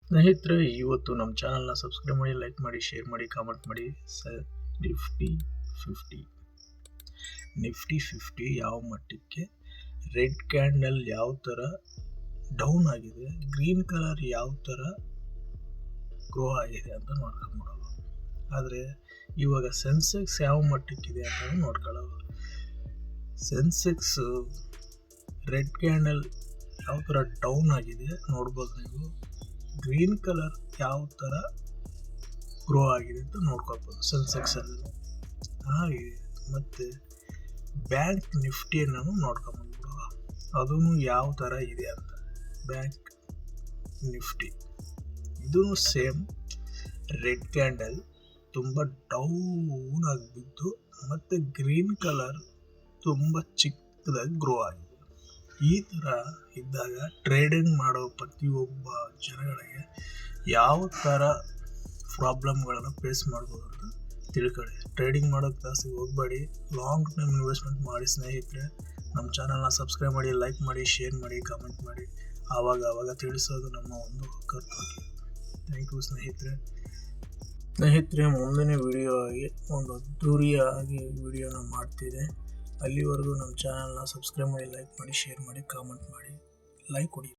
ಸ್ನೇಹಿತರೆ, ಇವತ್ತು ನಮ್ಮ ಚಾನಲ್ನ ಸಬ್ಸ್ಕ್ರೈಬ್ ಮಾಡಿ, ಲೈಕ್ ಮಾಡಿ, ಶೇರ್ ಮಾಡಿ, ಕಾಮೆಂಟ್ ಮಾಡಿ. ನಿಫ್ಟಿ 50 ನಿಫ್ಟಿ 50 ಯಾವ ಮಟ್ಟಕ್ಕೆ, ರೆಡ್ ಕ್ಯಾಂಡಲ್ ಯಾವ ಥರ ಡೌನ್ ಆಗಿದೆ, ಗ್ರೀನ್ ಕಲರ್ ಯಾವ ಥರ ಗ್ರೋ ಆಗಿದೆ ಅಂತ ನೋಡ್ಕೊಂಬಿಡೋದು. ಆದರೆ ಇವಾಗ ಸೆನ್ಸೆಕ್ಸ್ ಯಾವ ಮಟ್ಟಕ್ಕಿದೆ ಅಂತ ನೋಡ್ಕೊಳ್ಳೋದು. ಸೆನ್ಸೆಕ್ಸ್ ರೆಡ್ ಕ್ಯಾಂಡಲ್ ಯಾವ ಥರ ಡೌನ್ ಆಗಿದೆ ನೋಡ್ಬೋದು ನೀವು. ಗ್ರೀನ್ ಕಲರ್ ಯಾವ ಥರ ಗ್ರೋ ಆಗಿದೆ ಅಂತ ನೋಡ್ಕೊಳ್ಬೋದು ಸೆನ್ಸೆಕ್ಸಲ್ಲಿ. ಹಾಗೆ ಮತ್ತು ಬ್ಯಾಂಕ್ ನಿಫ್ಟಿಯನ್ನು ನೋಡ್ಕೊಂಬಂದ್ಬಿಡುವ, ಅದೂ ಯಾವ ಥರ ಇದೆ ಅಂತ. ಬ್ಯಾಂಕ್ ನಿಫ್ಟಿ ಇದೂ ಸೇಮ್ ರೆಡ್ ಕ್ಯಾಂಡಲ್ ತುಂಬ ಡೌನ್ ಆಗಿದ್ದು ಮತ್ತು ಗ್ರೀನ್ ಕಲರ್ ತುಂಬ ಚಿಕ್ಕದಾಗಿ ಗ್ರೋ ಆಗಿದೆ. ಈ ಥರ ಇದ್ದಾಗ ಟ್ರೇಡಿಂಗ್ ಮಾಡೋ ಪ್ರತಿಯೊಬ್ಬ ಜನಗಳಿಗೆ ಯಾವ ಥರ ಪ್ರಾಬ್ಲಮ್ಗಳನ್ನು ಫೇಸ್ ಮಾಡ್ಬೋದು ಅಂತ ತಿಳ್ಕೊಳ್ಳಿ. ಟ್ರೇಡಿಂಗ್ ಮಾಡೋ ಕ್ಲಾಸಿಗೆ ಹೋಗಬೇಡಿ, ಲಾಂಗ್ ಟೈಮ್ ಇನ್ವೆಸ್ಟ್ಮೆಂಟ್ ಮಾಡಿ ಸ್ನೇಹಿತರೆ. ನಮ್ಮ ಚಾನಲ್ನ ಸಬ್ಸ್ಕ್ರೈಬ್ ಮಾಡಿ, ಲೈಕ್ ಮಾಡಿ, ಶೇರ್ ಮಾಡಿ, ಕಾಮೆಂಟ್ ಮಾಡಿ. ಆವಾಗ ತಿಳಿಸೋದು ನಮ್ಮ ಒಂದು ಕರ್ತವ್ಯ. ಥ್ಯಾಂಕ್ ಯು ಸ್ನೇಹಿತರೆ. ಮುಂದಿನ ವಿಡಿಯೋ ಆಗಿ ಒಂದು ಅದ್ದೂರಿಯಾಗಿ ವಿಡಿಯೋನ ಮಾಡ್ತಿದ್ದೆ. ಅಲ್ಲಿವರೆಗೂ ನಮ್ಮ ಚಾನಲ್ನ ಸಬ್ಸ್ಕ್ರೈಬ್ ಮಾಡಿ, ಲೈಕ್ ಮಾಡಿ, ಶೇರ್ ಮಾಡಿ, ಕಾಮೆಂಟ್ ಮಾಡಿ, ಲೈಕ್ ಕೊಡಿ.